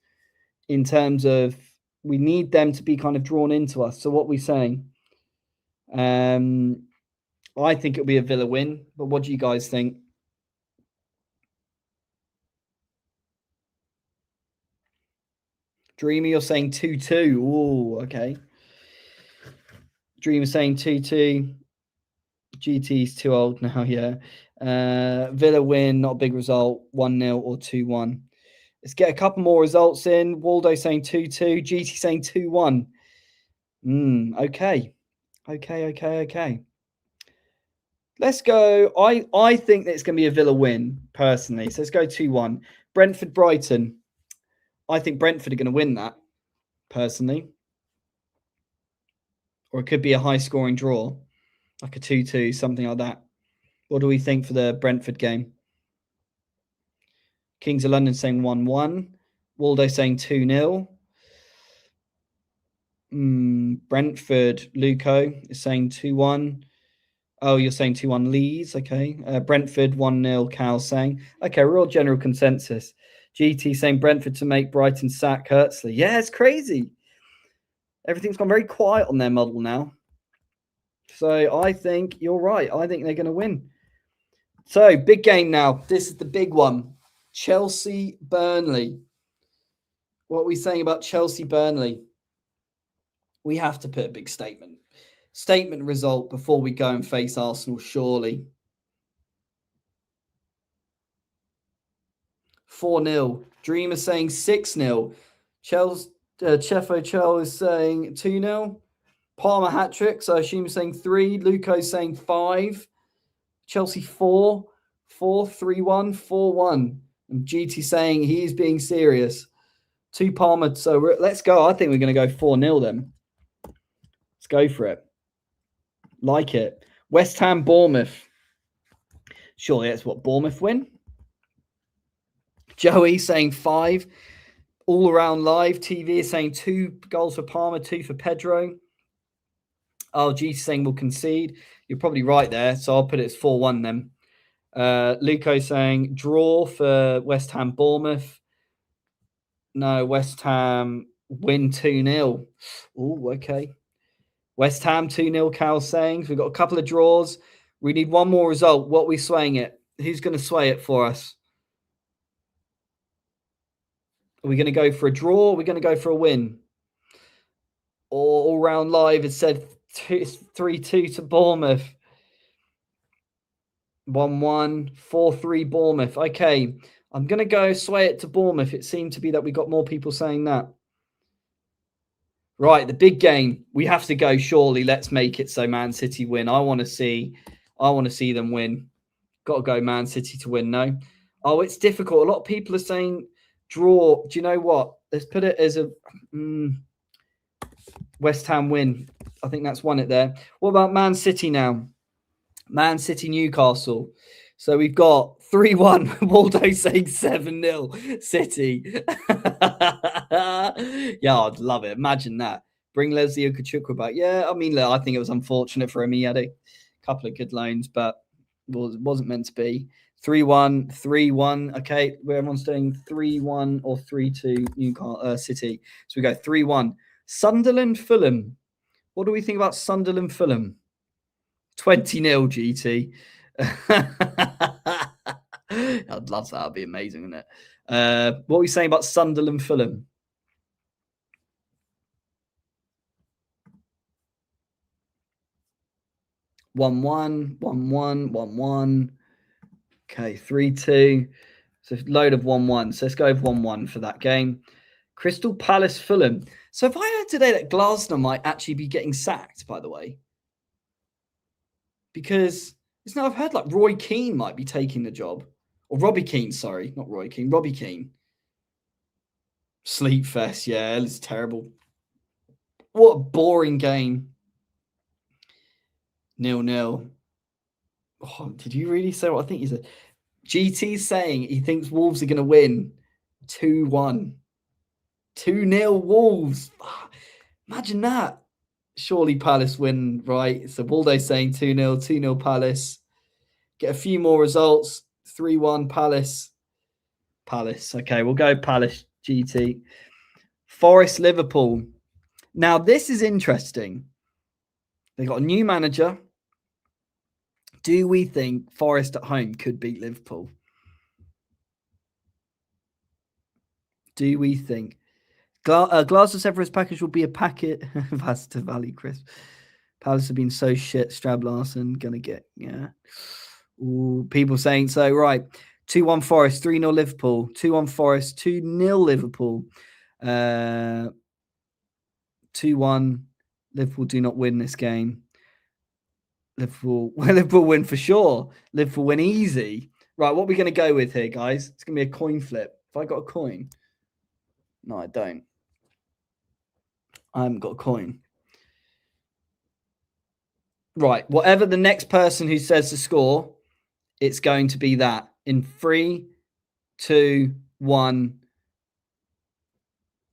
in terms of we need them to be kind of drawn into us. So, what are we saying? I think it'll be a Villa win, but what do you guys think? Dreamy, you're saying 2-2. Oh, okay. Dreamer saying 2-2. GT's too old now, yeah. Villa win, not a big result, 1-0 or 2-1. Let's get a couple more results in. Waldo saying 2-2. GT saying 2-1. Okay. Okay. Let's go. I think that it's going to be a Villa win, personally. So let's go 2-1. Brentford-Brighton. I think Brentford are going to win that, personally. Or it could be a high-scoring draw, like a 2-2, something like that. What do we think for the Brentford game? Kings of London saying 1-1. Waldo saying 2-0. Brentford, Luco is saying 2-1. Oh, you're saying 2-1 Leeds. Okay. Brentford 1-0, Cal saying. Okay, real general consensus. GT saying Brentford to make Brighton sack Hurtsley. Yeah, it's crazy. Everything's gone very quiet on their model now. So I think you're right. I think they're going to win. So, big game now. This is the big one. Chelsea-Burnley. What are we saying about Chelsea-Burnley? We have to put a big statement. Statement result before we go and face Arsenal, surely. 4-0. Dreamer saying 6-0. Chefo Chell is saying 2-0. Palmer hat-trick, so I assume he's saying 3. Luco's saying 5. Chelsea 4. 4-3-1, 4-1. And GT saying he's being serious. 2 Palmer. So let's go. I think we're going to go 4-0 then. Let's go for it. Like it. West Ham, Bournemouth. Surely that's what Bournemouth win. Joey saying 5. All around live TV is saying 2 goals for Palmer, 2 for Pedro. RG saying we'll concede. You're probably right there, so I'll put it as 4-1 then. Luco saying draw for West Ham, Bournemouth. No, West Ham win 2-0. Oh, okay. West Ham 2-0, Cal saying. We've got a couple of draws. We need one more result. What are we swaying it? Who's going to sway it for us? Are we going to go for a draw? Or are we going to go for a win? Or all round live, it said 3-2 to Bournemouth. 1-1, 4-3 Bournemouth. Okay, I'm going to go sway it to Bournemouth. It seemed to be that we got more people saying that. Right, the big game. We have to go, surely. Let's make it so Man City win. I want to see them win. Got to go Man City to win, no? Oh, it's difficult. A lot of people are saying draw. Do you know what? Let's put it as a West Ham win. I think that's won it there. What about Man City now? Man City, Newcastle. So we've got 3-1. Waldo saying 7-0. City. Yeah, I'd love it. Imagine that. Bring Leslie Ukachukwu back. Yeah, I mean, I think it was unfortunate for him. He had a couple of good loans, but it wasn't meant to be. 3-1, 3-1. Okay, where everyone's doing 3-1 or 3-2 Newcastle City. So we go 3-1. Sunderland, Fulham. What do we think about Sunderland, Fulham? 20-0 GT. I'd love that. That'd be amazing, wouldn't it? What are we saying about Sunderland, Fulham? One-one. Okay, 3-2. So a load of 1-1. So let's go with 1-1 for that game. Crystal Palace, Fulham. So if I heard today that Glasner might actually be getting sacked, by the way, because I've heard like Roy Keane might be taking the job. Or Robbie Keane, sorry. Not Roy Keane. Robbie Keane. Sleep Fest, yeah. It's terrible. What a boring game. 0-0. Oh, did you really say what I think you said? GT's saying he thinks Wolves are going to win 2-1. 2-0 Wolves. Imagine that. Surely Palace win, right? So Waldo's saying 2-0, 2-0 Palace. Get a few more results. 3-1 Palace. Palace. Okay, we'll go Palace GT. Forest Liverpool. Now, this is interesting. They got a new manager. Do we think Forest at home could beat Liverpool? Do we think? Glasgow Severus package will be a packet. That's to Valley Crisp. Palace have been so shit. Strab Larson going to get, yeah. Ooh, people saying so, right. 2-1 Forest, 3-0 Liverpool. 2-1 Forest, 2-0 Liverpool. 2-1. Liverpool do not win this game. Liverpool win for sure. Liverpool win easy. Right, what are we going to go with here, guys? It's going to be a coin flip. Have I got a coin? No, I don't. I haven't got a coin. Right, whatever the next person who says the score, it's going to be that. In 3, 2, 1.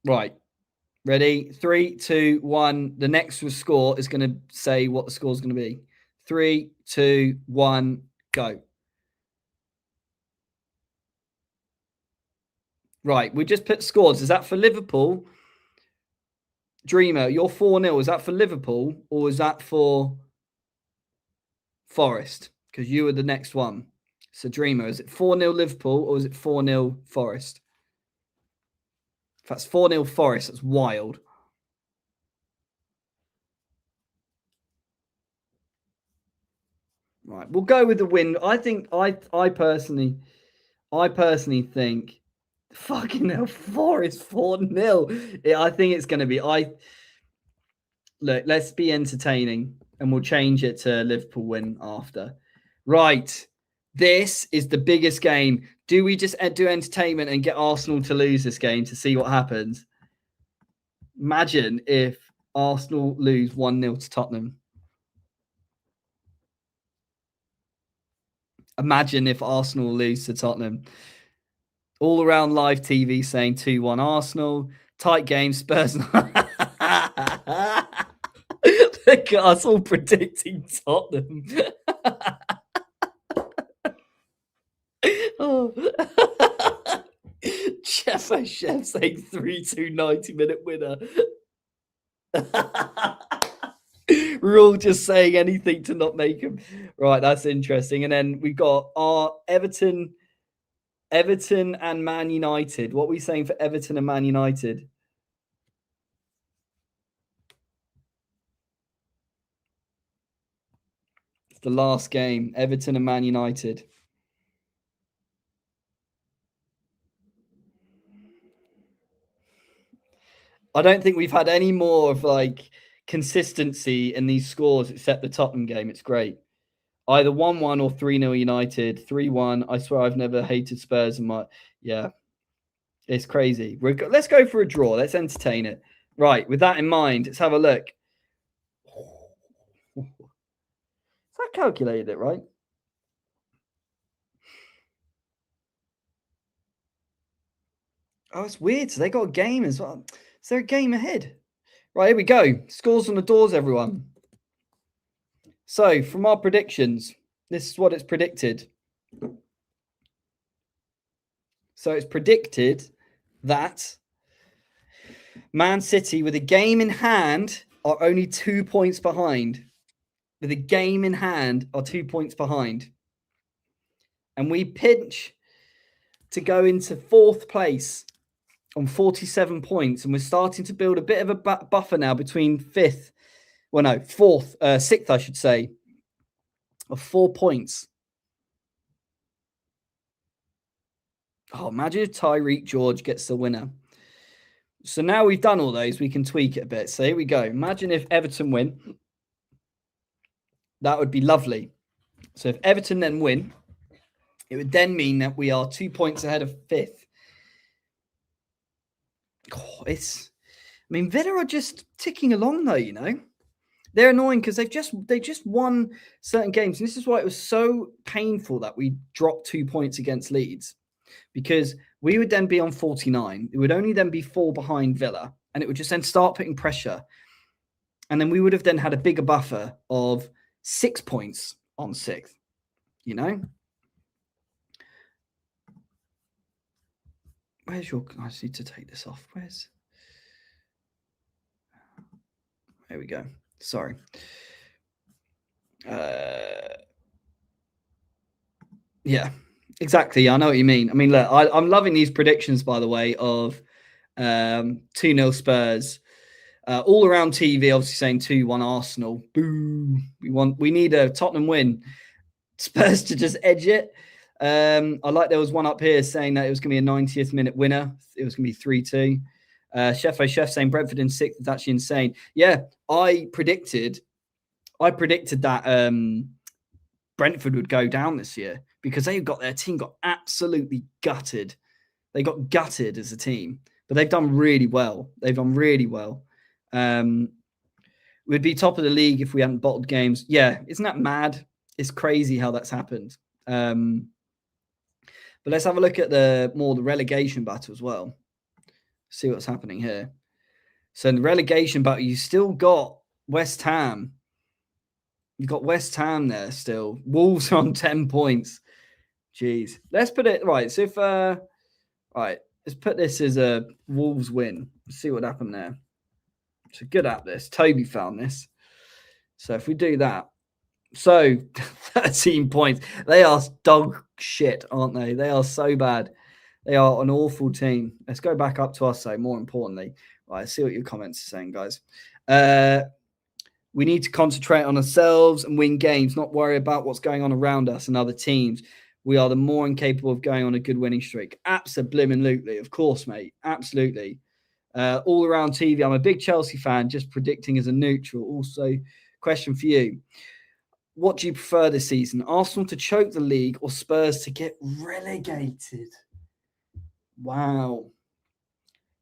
Right. Ready? 3, 2, 1. The next score is going to say what the score is going to be. 3, 2, 1, go. Right, we just put scores. Is that for Liverpool? Dreamer, you're 4-0. Is that for Liverpool or is that for Forest? Because you were the next one. So Dreamer, is it 4-0 Liverpool or is it 4-0 Forest? If that's 4-0 Forest, that's wild. Right, we'll go with the win. I think I personally think fucking hell, Forest 4-0. I think it's going to be. Look, let's be entertaining, and we'll change it to Liverpool win after. Right, This is the biggest game. Do we just do entertainment and get Arsenal to lose this game to see what happens? Imagine if Arsenal lose 1-0 to Tottenham. Imagine if Arsenal lose to Tottenham. All around live TV saying 2-1 Arsenal. Tight game, Spurs. Look at us all predicting Tottenham. Oh. Chef saying 3-2 90-minute winner. We're all just saying anything to not make him. Right, that's interesting. And then we got our Everton and Man United. What are we saying for Everton and Man United? It's the last game. Everton and Man United. I don't think we've had any more of like consistency in these scores except the Tottenham game. It's great. Either 1-1 or 3-0 United, 3-1. I swear I've never hated Spurs in my... Yeah, it's crazy. Let's go for a draw. Let's entertain it. Right, with that in mind, let's have a look. Has that calculated it, right? Oh, it's weird. So they got a game as well. Is there a game ahead? Right, here we go. Scores on the doors, everyone. So, from our predictions, this is what it's predicted. So, it's predicted that Man City, with a game in hand, are only 2 points behind. With a game in hand, are 2 points behind. And we pinch to go into fourth place on 47 points. And we're starting to build a bit of a buffer now between sixth, I should say, of 4 points. Oh, imagine if Tyreek George gets the winner. So now we've done all those, we can tweak it a bit. So here we go. Imagine if Everton win. That would be lovely. So if Everton then win, it would then mean that we are 2 points ahead of fifth. Oh, Villa are just ticking along though, you know. They're annoying because they just won certain games. And this is why it was so painful that we dropped 2 points against Leeds. Because we would then be on 49. It would only then be 4 behind Villa. And it would just then start putting pressure. And then we would have then had a bigger buffer of 6 points on 6th. You know? Where's your... I just need to take this off. There we go. Sorry. Yeah, exactly. I know what you mean. I mean, look, I'm loving these predictions, by the way, of 2-0 Spurs. All around TV, obviously saying 2-1 Arsenal. Boo. We need a Tottenham win. Spurs to just edge it. I like there was one up here saying that it was going to be a 90th minute winner. It was going to be 3-2. Chef saying Brentford in 6th is actually insane. Yeah, I predicted that Brentford would go down this year because their team got absolutely gutted. They got gutted as a team, but they've done really well. We'd be top of the league if we hadn't bottled games. Yeah, isn't that mad? It's crazy how that's happened. But let's have a look at the relegation battle as well. See what's happening here. So in the relegation battle, you still got West Ham. You've got West Ham there still. Wolves are on 10 points. Jeez. Let's put it right. So if let's put this as a Wolves win. Let's see what happened there. So good at this. Toby found this. So if we do that. So 13 points. They are dog shit, aren't they? They are so bad. They are an awful team. Let's go back up to us, though, more importantly. Right, let's see what your comments are saying, guys. We need to concentrate on ourselves and win games, not worry about what's going on around us and other teams. We are the more incapable of going on a good winning streak. Absolutely. Of course, mate. Absolutely. All around TV, I'm a big Chelsea fan, just predicting as a neutral. Also, question for you. what do you prefer this season? Arsenal to choke the league or Spurs to get relegated? Wow.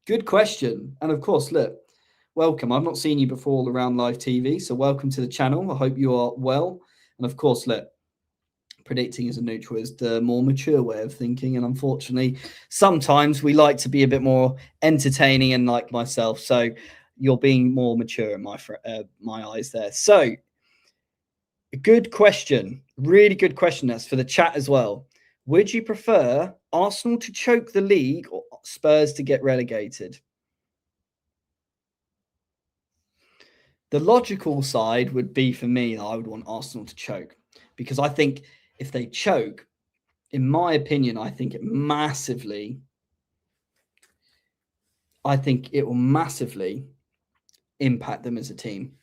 Good question. And of course, look, welcome. I've not seen you before around live TV, so welcome to the channel. I hope you are well. And of course, look, predicting as a neutral is the more mature way of thinking. And unfortunately, sometimes we like to be a bit more entertaining and like myself. So you're being more mature in my eyes there. So good question. Really good question. That's for the chat as well. Would you prefer Arsenal to choke the league or Spurs to get relegated? The logical side would be for me, I would want Arsenal to choke, because I think if they choke, in my opinion, I think it will massively impact them as a team,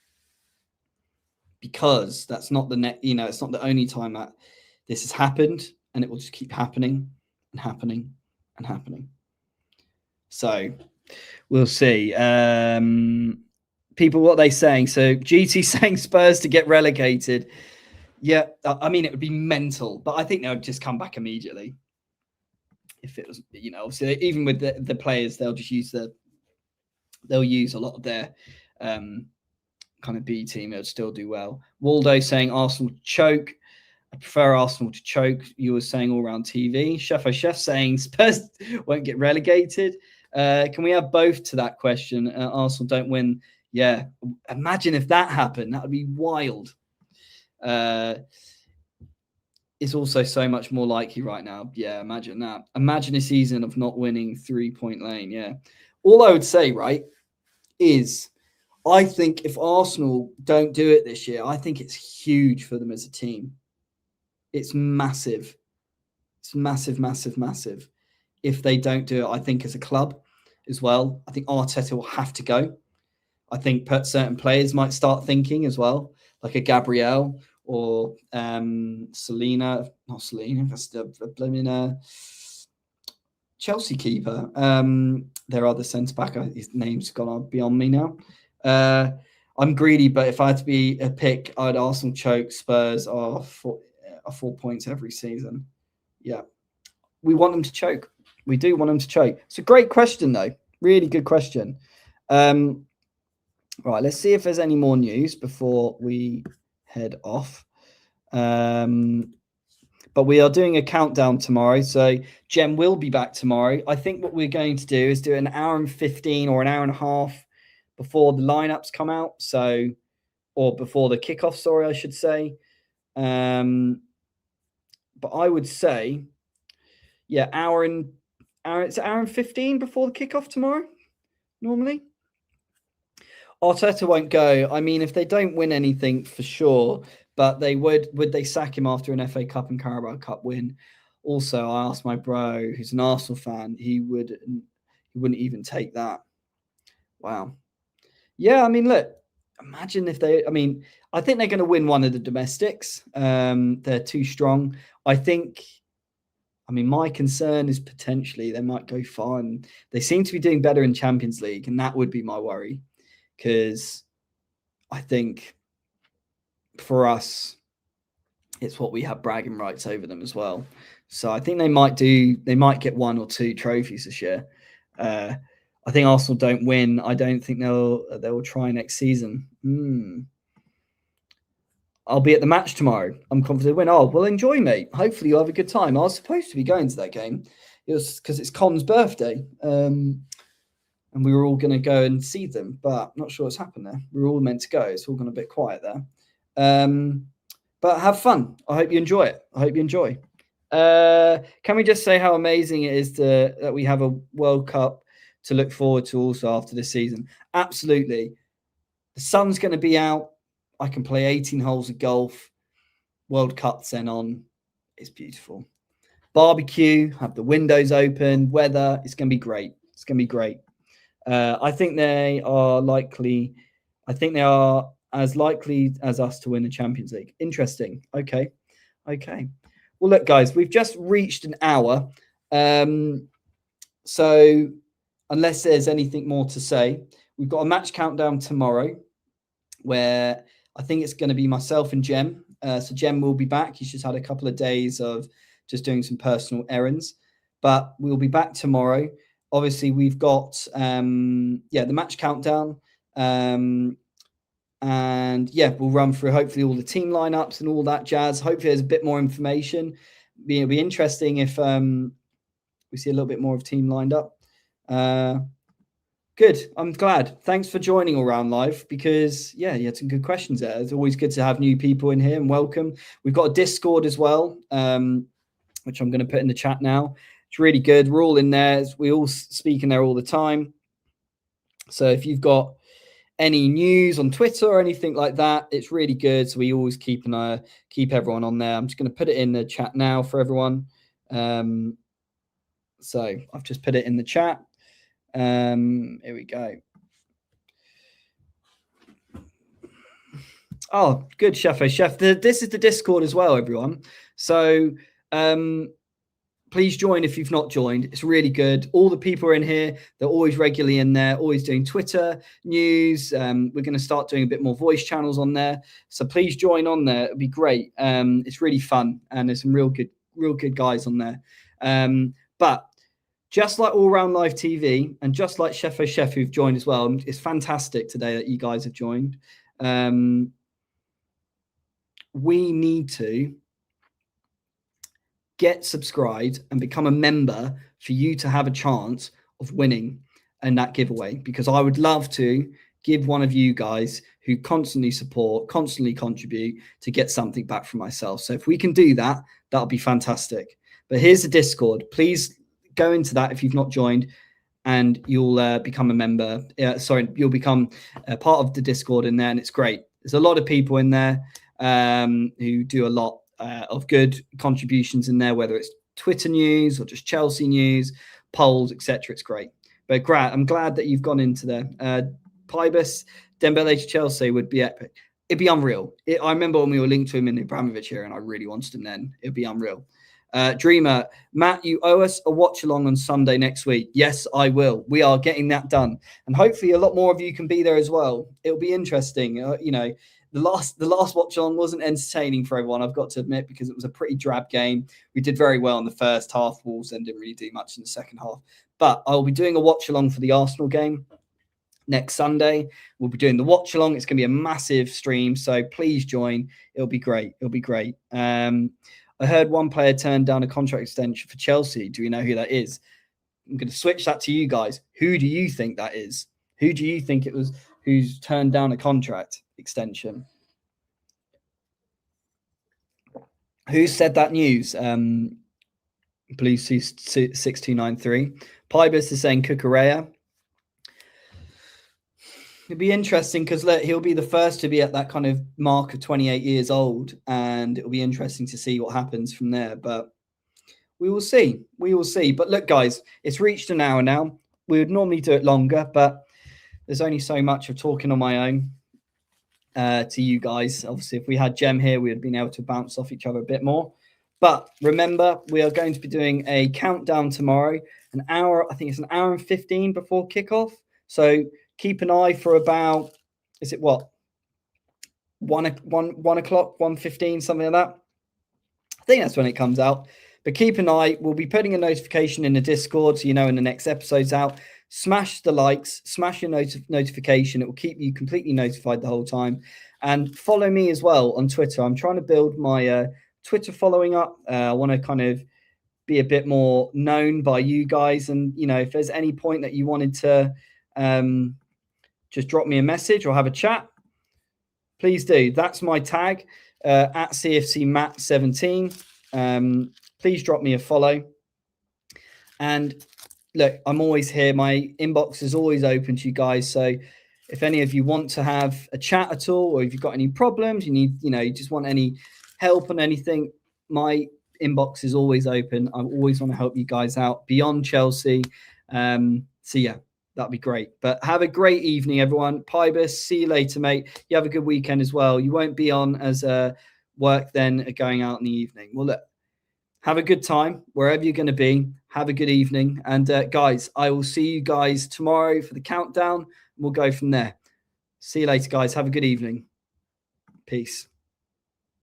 because that's not it's not the only time that this has happened, and it will just keep happening and happening and happening. So we'll see. People, what are they saying? So GT saying Spurs to get relegated. Yeah, I mean, it would be mental, but I think they would just come back immediately. If it was, obviously, even with the players, they'll use a lot of their kind of B team. It would still do well. Waldo saying Arsenal choke. I prefer Arsenal to choke. You were saying all around TV. Chef saying Spurs won't get relegated. Can we have both to that question? Arsenal don't win. Yeah, imagine if that happened. That would be wild. It's also so much more likely right now. Yeah, imagine that. Imagine a season of not winning 3-point lane. Yeah. All I would say, right, is I think if Arsenal don't do it this year, I think it's huge for them as a team. It's massive. It's massive, massive, massive. If they don't do it, I think as a club as well, I think Arteta will have to go. I think certain players might start thinking as well, like a Gabriel or Selena. Not Selena, that's the blooming Chelsea keeper. Their other centre back, his name's gone beyond me now. I'm greedy, but if I had to be a pick, I'd Arsenal choke. Spurs are 4 points every season. Yeah, we want them to choke. We do want them to choke. It's a great question, though. Really good question. Right, let's see if there's any more news before we head off. But we are doing a countdown tomorrow, so Jem will be back tomorrow. I think what we're going to do is do an hour and 15 or an hour and a half before the lineups come out, or before the kickoff. Sorry, I should say. But I would say, yeah, it's an hour and 15 before the kickoff tomorrow. Normally, Arteta won't go. I mean, if they don't win anything, for sure. But they would they sack him after an FA Cup and Carabao Cup win? Also, I asked my bro, who's an Arsenal fan, he wouldn't even take that. Wow. Yeah, I mean, look, imagine if I think they're going to win one of the domestics. They're too strong. My concern is potentially they might go far, and they seem to be doing better in Champions League, and that would be my worry, because I think for us, it's what we have bragging rights over them as well. So I think they might get 1 or 2 trophies this year. I think Arsenal don't win. I don't think they'll try next season. I'll be at the match tomorrow. I'm confident win. Oh, well, enjoy, mate. Hopefully you'll have a good time. I was supposed to be going to that game. It was because it's Con's birthday. And we were all going to go and see them, but I'm not sure what's happened there. We were all meant to go. It's all gone a bit quiet there. But have fun. I hope you enjoy it. Can we just say how amazing it is that we have a World Cup to look forward to also after this season? Absolutely. The sun's going to be out. I can play 18 holes of golf. World Cup's then on. It's beautiful. Barbecue, have the windows open, weather. It's going to be great. I think they are as likely as us to win the Champions League. Interesting. Okay. Well, look, guys, we've just reached an hour. So unless there's anything more to say, we've got a match countdown tomorrow where I think it's going to be myself and Jem. So Jem will be back. He's just had a couple of days of just doing some personal errands, but we'll be back tomorrow. Obviously, we've got the match countdown. And yeah, we'll run through hopefully all the team lineups and all that jazz. Hopefully, there's a bit more information. It'll be interesting if we see a little bit more of team lined up. Good. I'm glad. Thanks for joining All Round Live because, you had some good questions there. It's always good to have new people in here and welcome. We've got a Discord as well, which I'm going to put in the chat now. It's really good. We're all in there. We all speak in there all the time. So if you've got any news on Twitter or anything like that, it's really good. So we always keep everyone on there. I'm just going to put it in the chat now for everyone. So I've just put it in the chat. Here we go. Oh, good, Chef. This is the Discord as well, everyone. So please join if you've not joined. It's really good. All the people are in here. They're always regularly in there, always doing Twitter news. We're going to start doing a bit more voice channels on there. So please join on there. It'd be great. It's really fun. And there's some real good guys on there. But just like All Round Live TV and just like Chef who've joined as well, it's fantastic today that you guys have joined. We need to get subscribed and become a member for you to have a chance of winning in that giveaway, because I would love to give one of you guys who constantly support, constantly contribute, to get something back from myself. So if we can do that, that'll be fantastic. But here's the Discord. Please go into that if you've not joined, and you'll become a member. You'll become a part of the Discord in there, and it's great. There's a lot of people in there who do a lot of good contributions in there, whether it's Twitter news or just Chelsea news, polls, etc. It's great. But I'm glad that you've gone into there. Pybus, Dembele to Chelsea would be epic. It'd be unreal. I remember when we were linked to him in Abramovich here, and I really wanted him then. It'd be unreal. Dreamer, Matt, you owe us a watch along on Sunday next week. Yes, I will. We are getting that done, and hopefully a lot more of you can be there as well. It'll be interesting. The last watch along wasn't entertaining for everyone, I've got to admit, because it was a pretty drab game. We did very well in the first half. Wolves then didn't really do much in the second half. But I'll be doing a watch along for the Arsenal game next Sunday. We'll be doing the watch along. It's going to be a massive stream, so please join. It'll be great. I heard one player turned down a contract extension for Chelsea. Do we know who that is? I'm going to switch that to you guys. Who do you think that is? Who do you think it was who's turned down a contract extension? Who said that news? Blue 6293. Pybus is saying Cucurella. It'd be interesting because he'll be the first to be at that kind of mark of 28 years old, and it'll be interesting to see what happens from there. But we will see. But look, guys, it's reached an hour now. We would normally do it longer, but there's only so much of talking on my own to you guys. Obviously, if we had Jem here, we would have been able to bounce off each other a bit more. But remember, we are going to be doing a countdown tomorrow, an hour. I think it's an hour and 15 before kickoff. So keep an eye for about, is it what? 1 o'clock, 1:15, something like that. I think that's when it comes out. But keep an eye. We'll be putting a notification in the Discord so you know when the next episode's out. Smash the likes, smash your notification. It will keep you completely notified the whole time. And follow me as well on Twitter. I'm trying to build my Twitter following up. I want to kind of be a bit more known by you guys. And, if there's any point that you wanted to just drop me a message or have a chat, please do. That's my tag, at CFCMatt17. Please drop me a follow. And look, I'm always here. My inbox is always open to you guys. So if any of you want to have a chat at all, or if you've got any problems, you need, you just want any help on anything, my inbox is always open. I always want to help you guys out beyond Chelsea. So yeah, that'd be great. But have a great evening, everyone. Pybus, see you later, mate. You have a good weekend as well. You won't be on as work then going out in the evening. Well, look, have a good time wherever you're going to be. Have a good evening. And guys, I will see you guys tomorrow for the countdown. We'll go from there. See you later, guys. Have a good evening. Peace.